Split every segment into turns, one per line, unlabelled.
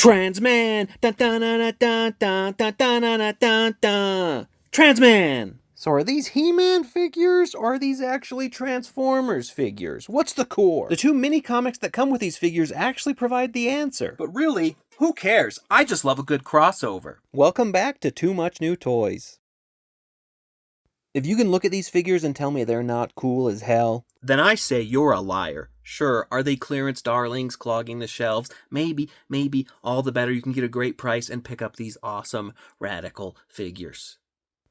Transman! Dun dun dun dun dun dun dun dun dun dun. Transman! So are these He-Man figures, or are these actually Transformers figures? What's the core? The two mini-comics that come with these figures actually provide the answer.
But really, who cares? I just love a good crossover.
Welcome back to Too Much New Toys. If you can look at these figures and tell me they're not cool as hell,
then I say you're a liar. Sure, are they clearance darlings clogging the shelves? Maybe, all the better. You can get a great price and pick up these awesome radical figures.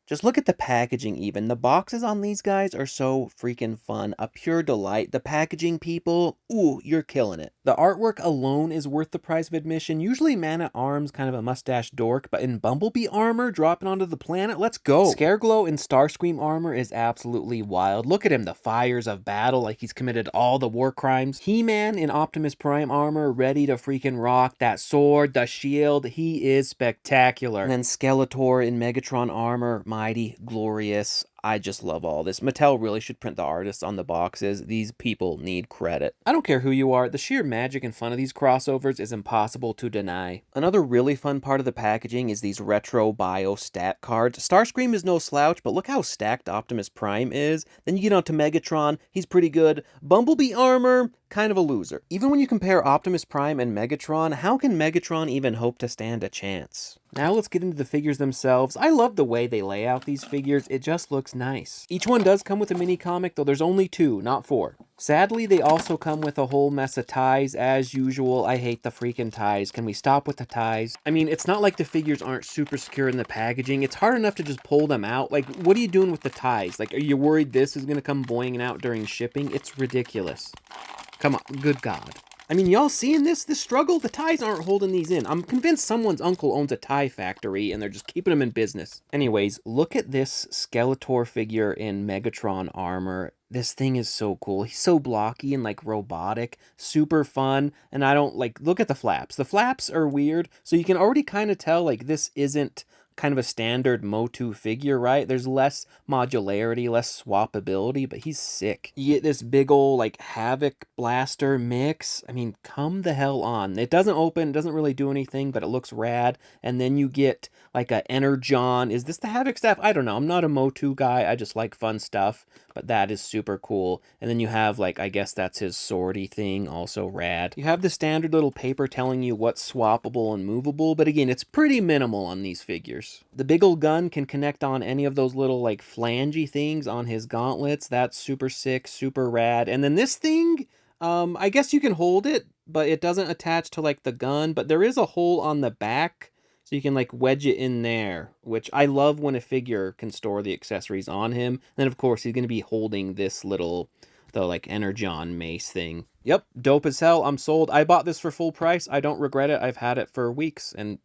just look at the packaging even. The boxes on these guys are so freaking fun. A pure delight. The packaging, people, ooh, you're killing it. The artwork alone is worth the price of admission. Usually Man-at-Arms, kind of a mustache dork, but in Bumblebee Armor, dropping onto the planet, let's go. Scareglow in Starscream armor is absolutely wild. Look at him, the fires of battle, like he's committed all the war crimes. He-Man in Optimus Prime armor, ready to freaking rock. That sword, the shield, he is spectacular. And then Skeletor in Megatron armor, mighty, glorious. I just love all this. Mattel really should print the artists on the boxes. These people need credit. I don't care who you are, the sheer magic and fun of these crossovers is impossible to deny. Another really fun part of the packaging is these retro bio stat cards. Starscream is no slouch, but look how stacked Optimus Prime is. Then you get onto Megatron, he's pretty good. Bumblebee Armor, kind of a loser. Even when you compare Optimus Prime and Megatron, how can Megatron even hope to stand a chance? Now let's get into the figures themselves. I love the way they lay out these figures. It just looks nice. Each one does come with a mini comic, though there's only 2, not 4. Sadly, they also come with a whole mess of ties, as usual. I hate the freaking ties. Can we stop with the ties? I mean, it's not like the figures aren't super secure in the packaging. It's hard enough to just pull them out. Like, what are you doing with the ties? Like, are you worried this is gonna come boinging out during shipping? It's ridiculous. Come on, good God. I mean, y'all seeing this struggle? The ties aren't holding these in. I'm convinced someone's uncle owns a tie factory and they're just keeping them in business. Anyways, look at this Skeletor figure in Megatron armor. This thing is so cool. He's so blocky and like robotic, super fun. And I don't like, look at the flaps. The flaps are weird. So you can already kind of tell like this isn't kind of a standard MOTU figure, right? There's less modularity, less swappability, but he's sick. You get this big old like Havoc blaster mix. I mean, come the hell on. It doesn't open, doesn't really do anything, but it looks rad. And then you get like a Energon. Is this the Havoc staff? I don't know. I'm not a MOTU guy. I just like fun stuff, but that is super cool. And then you have like, I guess that's his swordy thing, also rad. You have the standard little paper telling you what's swappable and movable, but again, it's pretty minimal on these figures. The big old gun can connect on any of those little like flangey things on his gauntlets. That's super sick, super rad. And then this thing, I guess you can hold it, but it doesn't attach to like the gun, but there is a hole on the back. So you can like wedge it in there, which I love when a figure can store the accessories on him. And then of course he's going to be holding this little, the like Energon mace thing. Yep, dope as hell. I'm sold. I bought this for full price. I don't regret it. I've had it for weeks and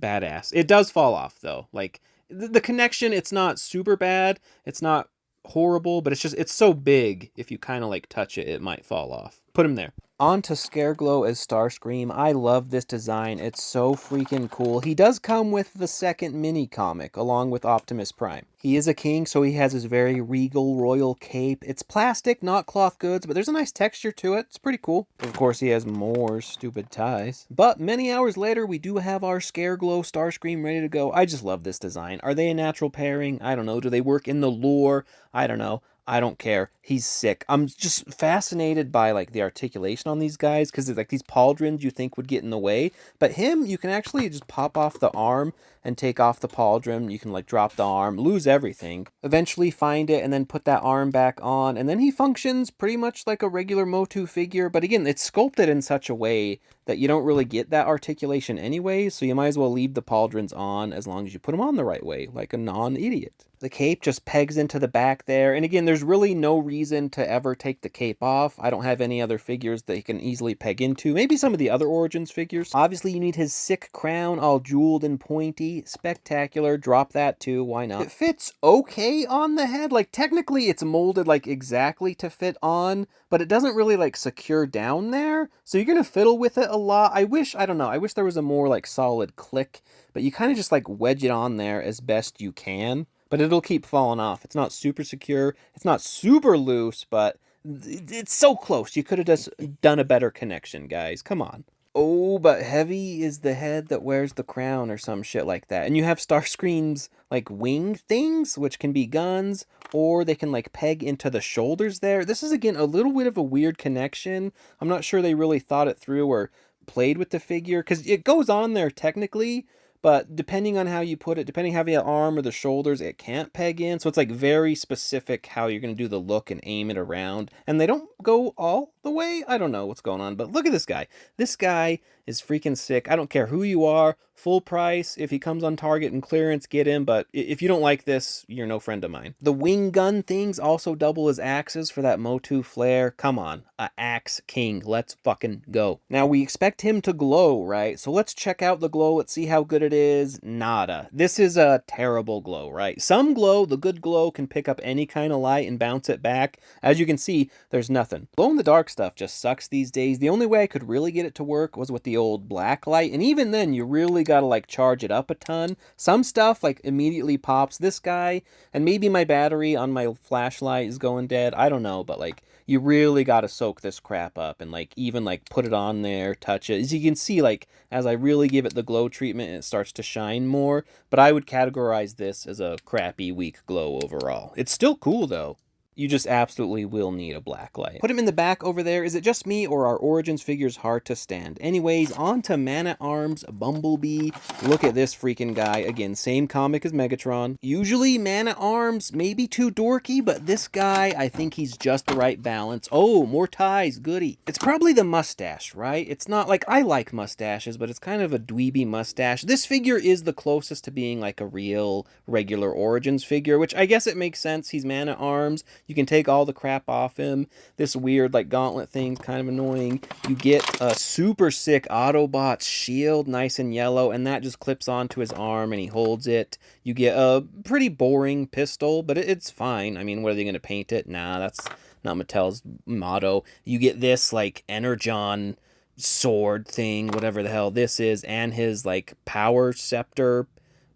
badass. It does fall off though. Like the connection, it's not super bad. It's not horrible, but it's so big. If you kind of like touch it, it might fall off. Put him there. On to Scareglow as Starscream. I love this design. It's so freaking cool. He does come with the second mini comic along with Optimus Prime. He is a king, so he has his very regal royal cape. It's plastic, not cloth goods, but there's a nice texture to it. It's pretty cool. Of course, he has more stupid ties. But many hours later, we do have our Scareglow Starscream ready to go. I just love this design. Are they a natural pairing? I don't know. Do they work in the lore? I don't know. I don't care. He's sick. I'm just fascinated by like the articulation on these guys because like these pauldrons you think would get in the way, but him you can actually just pop off the arm and take off the pauldron. You can like drop the arm, lose everything, eventually find it, and then put that arm back on, and then he functions pretty much like a regular MOTU figure. But again, it's sculpted in such a way that you don't really get that articulation anyway, so you might as well leave the pauldrons on as long as you put them on the right way, like a non-idiot. The cape just pegs into the back there, and again, there's really no reason to ever take the cape off. I don't have any other figures that you can easily peg into. Maybe some of the other Origins figures. Obviously, you need his sick crown, all jeweled and pointy. Spectacular. Drop that too, why not? It fits okay on the head. Like, technically, it's molded, like, exactly to fit on, but it doesn't really, like, secure down there, so you're gonna fiddle with it a lot. I wish there was a more, like, solid click, but you kind of just, like, wedge it on there as best you can. But it'll keep falling off. It's not super secure. It's not super loose, but it's so close. You could have just done a better connection, guys. Come on. Oh, but heavy is the head that wears the crown or some shit like that. And you have Starscream's like wing things, which can be guns, or they can like peg into the shoulders there. This is again a little bit of a weird connection. I'm not sure they really thought it through or played with the figure, because it goes on there technically, but depending on how you put it, depending how you have the arm or the shoulders, it can't peg in. So it's like very specific how you're going to do the look and aim it around. And they don't go all the way. I don't know what's going on, but look at this guy. This guy is freaking sick. I don't care who you are, full price. If he comes on Target and clearance, get him. But if you don't like this, you're no friend of mine. The wing gun things also double as axes for that MOTU flare. Come on, a axe king. Let's fucking go. Now we expect him to glow, right? So let's check out the glow. Let's see how good it is. Nada. This is a terrible glow, right? Some glow, the good glow, can pick up any kind of light and bounce it back. As you can see, there's nothing. Glow in the dark stuff just sucks these days. The only way I could really get it to work was with the old black light, and even then you really gotta like charge it up a ton. Some stuff like immediately pops. This guy, and maybe my battery on my flashlight is going dead, I don't know, but like you really gotta soak this crap up and like even like put it on there, touch it. As you can see, like as I really give it the glow treatment, it starts to shine more. But I would categorize this as a crappy, weak glow overall. It's still cool though. You just absolutely will need a black light. Put him in the back over there. Is it just me, or are Origins figures hard to stand? Anyways, on to Man-at-Arms Bumblebee. Look at this freaking guy. Again, same comic as Megatron. Usually Man-at-Arms maybe too dorky, but this guy, I think he's just the right balance. Oh, more ties, goody. It's probably the mustache, right? It's not like, I like mustaches, but it's kind of a dweeby mustache. This figure is the closest to being like a real regular Origins figure, which I guess it makes sense. He's Man-at-Arms. You can take all the crap off him. This weird like gauntlet thing's kind of annoying. You get a super sick Autobot shield, nice and yellow, and that just clips onto his arm and he holds it. You get a pretty boring pistol, but it's fine. I mean, what are they going to paint it? Nah, that's not Mattel's motto. You get this like Energon sword thing, whatever the hell this is, and his like power scepter,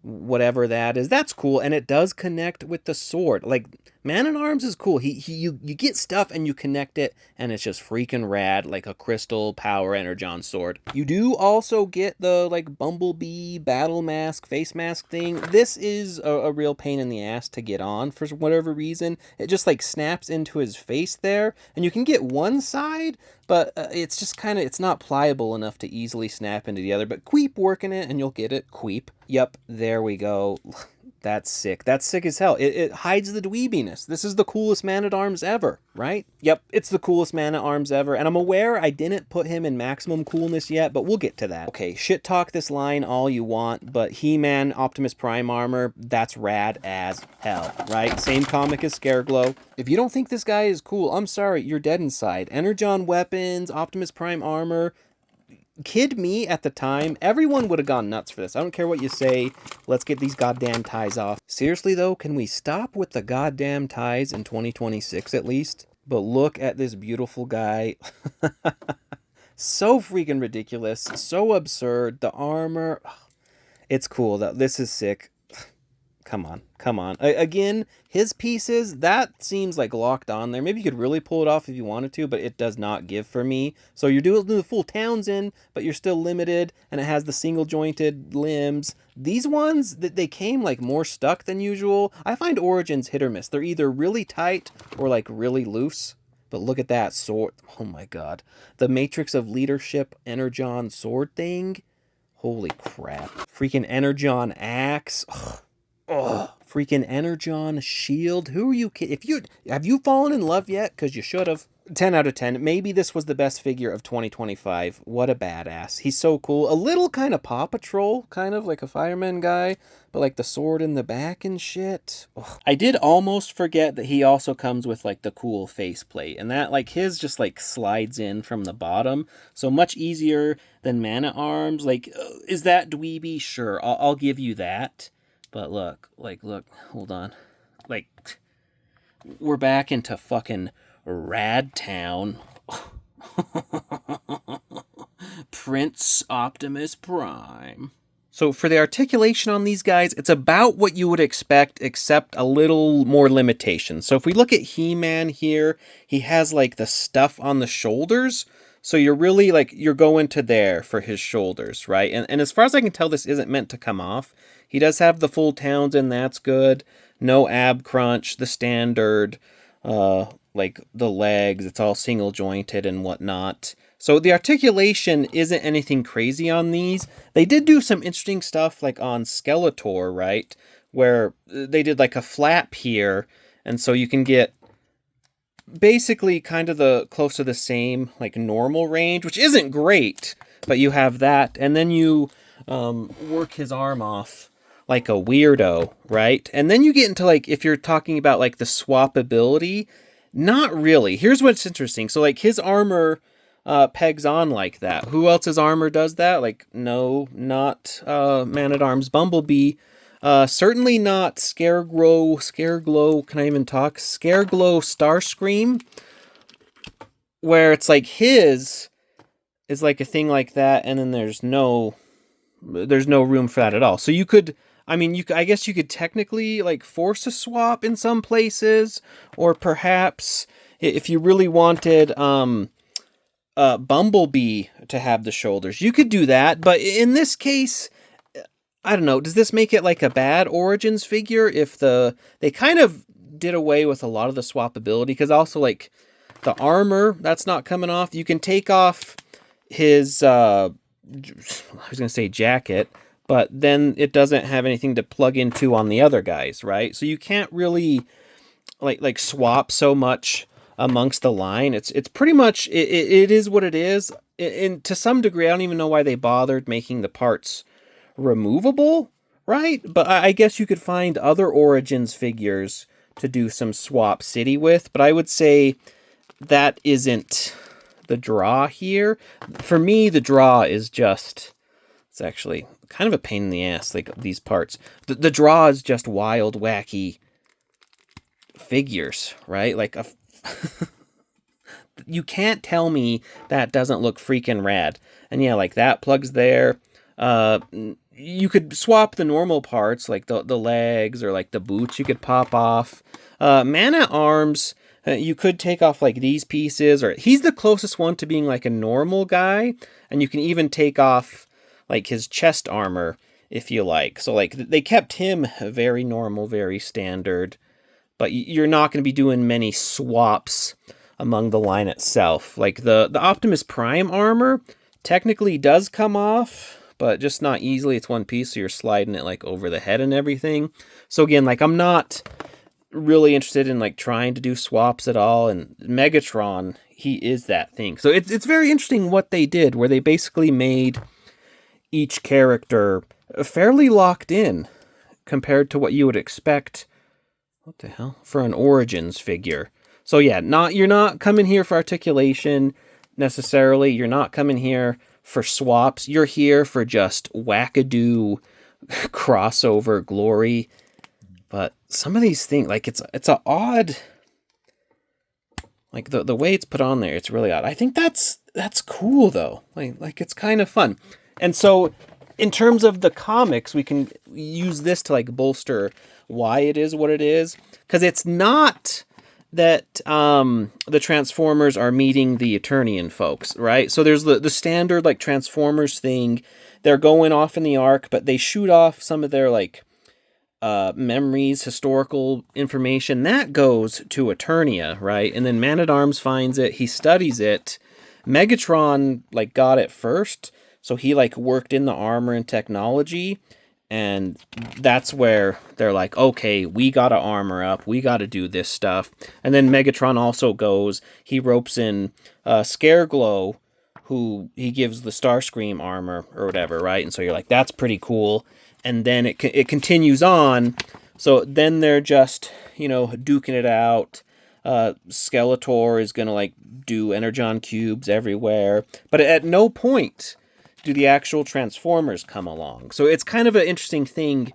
whatever that is. That's cool, and it does connect with the sword. Like Man-at-Arms is cool. You get stuff and you connect it, and it's just freaking rad, like a crystal power Energon sword. You do also get the like Bumblebee battle mask, face mask thing. This is a real pain in the ass to get on for whatever reason. It just like snaps into his face there, and you can get one side, but it's just kind of, it's not pliable enough to easily snap into the other. But Queep working it and you'll get it. Queep. Yep, there we go. That's sick. That's sick as hell. It hides the dweebiness. This is the coolest Man-at-Arms ever, right? Yep, it's the coolest Man-at-Arms ever. And I'm aware I didn't put him in maximum coolness yet, but we'll get to that. Okay, shit talk this line all you want, but He-Man Optimus Prime armor, that's rad as hell, right? Same comic as Scareglow. If you don't think this guy is cool, I'm sorry, you're dead inside. Energon weapons, Optimus Prime armor. Kid me at the time, everyone would have gone nuts for this. I don't care what you say. Let's get these goddamn ties off. Seriously though, can we stop with the goddamn ties in 2026 at least? But look at this beautiful guy. So freaking ridiculous. So absurd. The armor. It's cool. This is sick. Come on, come on. Again, his pieces, that seems like locked on there. Maybe you could really pull it off if you wanted to, but it does not give for me. So you're doing the full Townsend, but you're still limited, and it has the single jointed limbs. These ones, they came like more stuck than usual. I find Origins hit or miss. They're either really tight or like really loose. But look at that sword. Oh my god. The Matrix of Leadership Energon sword thing. Holy crap. Freaking Energon axe. Oh, freaking Energon shield. Who are you kidding? Have you fallen in love yet? Because you should have. 10 out of 10. Maybe this was the best figure of 2025. What a badass. He's so cool. A little kind of Paw Patrol, kind of like a fireman guy, but like the sword in the back and shit. Ugh. I did almost forget that he also comes with like the cool faceplate, and that like his just like slides in from the bottom. So much easier than Man-at-Arms. Like, is that dweeby? Sure, I'll give you that. But look, hold on. Like, we're back into fucking Rad Town. Prince Optimus Prime. So for the articulation on these guys, it's about what you would expect, except a little more limitation. So if we look at He-Man here, he has like the stuff on the shoulders, So you're really like, you're going to there for his shoulders, right? And as far as I can tell, this isn't meant to come off. He does have the full Townsend, that's good. No ab crunch, the standard, like the legs, it's all single jointed and whatnot. So the articulation isn't anything crazy on these. They did do some interesting stuff like on Skeletor, right? Where they did like a flap here, and so you can get basically kind of the close to the same like normal range, which isn't great, but you have that, and then you work his arm off like a weirdo, right? And then you get into like, if you're talking about like the swapability, not really. Here's what's interesting. So like his armor pegs on like that. Who else's armor does that? Like, no, not Man-at-Arms Bumblebee. Certainly not Scareglow, can I even talk? Scareglow Starscream, where it's like his is like a thing like that, and then there's no room for that at all. So you could, I guess you could technically like force a swap in some places, or perhaps if you really wanted Bumblebee to have the shoulders, you could do that. But in this case, I don't know, does this make it like a bad Origins figure if they kind of did away with a lot of the swapability? Because also like the armor, that's not coming off. You can take off his I was gonna say jacket, but then it doesn't have anything to plug into on the other guys, right? So you can't really like swap so much amongst the line. It's pretty much it is what it is. And to some degree, I don't even know why they bothered making the parts removable, right? But I guess you could find other Origins figures to do some swap city with, but I would say that isn't the draw here. For me, the draw is just, it's actually kind of a pain in the ass, like these parts. The draw is just wild, wacky figures, right? Like you can't tell me that doesn't look freaking rad. And yeah, like that plugs there. You could swap the normal parts, like the legs or like the boots you could pop off. Man-at-Arms, you could take off like these pieces, or he's the closest one to being like a normal guy, and you can even take off like his chest armor if you like. So like they kept him very normal, very standard, but you're not going to be doing many swaps among the line itself. Like the Optimus Prime armor technically does come off, but just not easily. It's one piece, so you're sliding it like over the head and everything. So again, like I'm not really interested in like trying to do swaps at all. And Megatron, he is that thing. So it's very interesting what they did, where they basically made each character fairly locked in compared to what you would expect. What the hell? For an Origins figure. So yeah, you're not coming here for articulation necessarily. You're not coming here for swaps. You're here for just wackadoo crossover glory. But some of these things, like it's a odd, like the way it's put on there, it's really odd. I think that's cool though. Like it's kind of fun. And so in terms of the comics, we can use this to like bolster why it is what it is, because it's not that the Transformers are meeting the Eternian folks, right? So there's the standard like Transformers thing. They're going off in the arc, but they shoot off some of their like memories, historical information that goes to Eternia, right? And then Man-at-Arms finds it, he studies it. Megatron like got it first, so he like worked in the armor and technology. And that's where they're like, okay, we gotta armor up, we gotta do this stuff. And then Megatron also goes, he ropes in Scareglow, who he gives the Starscream armor or whatever, right? And so you're like, that's pretty cool. And then it continues on. So then they're just, duking it out. Skeletor is gonna like do Energon cubes everywhere. But at no point do the actual Transformers come along. So it's kind of an interesting thing.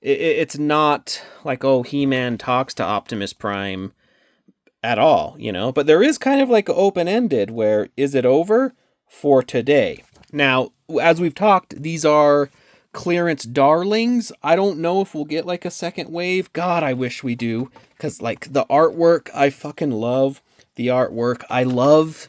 It's not like, oh, He-Man talks to Optimus Prime at all, but there is kind of like open-ended where, is it over for today? Now, as we've talked, these are clearance darlings. I don't know if we'll get like a second wave. God, I wish we do, because like the artwork, I fucking love the artwork. I love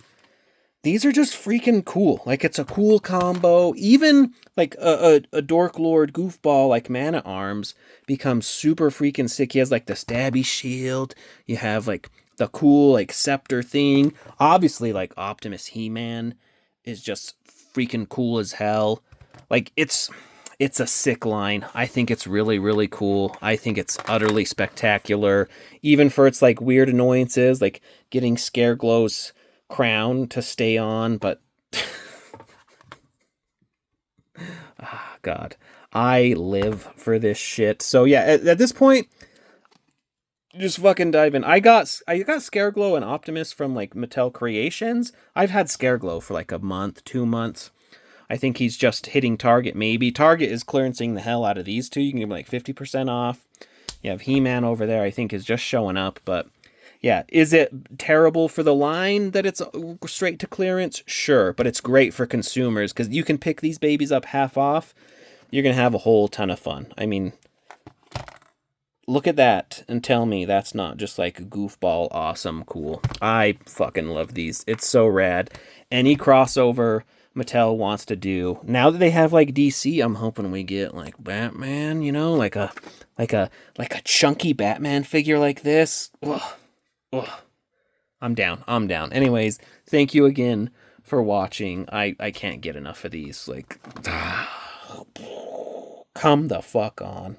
these are just freaking cool. Like, it's a cool combo. Even like a Dork Lord goofball like Mana Arms becomes super freaking sick. He has like the stabby shield. You have like the cool like scepter thing. Obviously, like Optimus He-Man is just freaking cool as hell. Like, it's a sick line. I think it's really, really cool. I think it's utterly spectacular. Even for its like weird annoyances, like getting Scareglow's crown to stay on, but ah, God, I live for this shit. So yeah, at this point, just fucking dive in. I got Scareglow and Optimus from like Mattel Creations. I've had Scareglow for like a month, 2 months. I think he's just hitting Target, maybe. Target is clearancing the hell out of these two. You can give him like 50% off. You have He-Man over there, I think, is just showing up. But yeah, is it terrible for the line that it's straight to clearance? Sure, but it's great for consumers because you can pick these babies up half off. You're going to have a whole ton of fun. I mean, look at that and tell me that's not just like goofball awesome cool. I fucking love these. It's so rad. Any crossover Mattel wants to do. Now that they have like DC, I'm hoping we get like Batman, you know, like a chunky Batman figure like this. Ugh. Ugh. I'm down. I'm down. Anyways, thank you again for watching. I can't get enough of these. Like come the fuck on.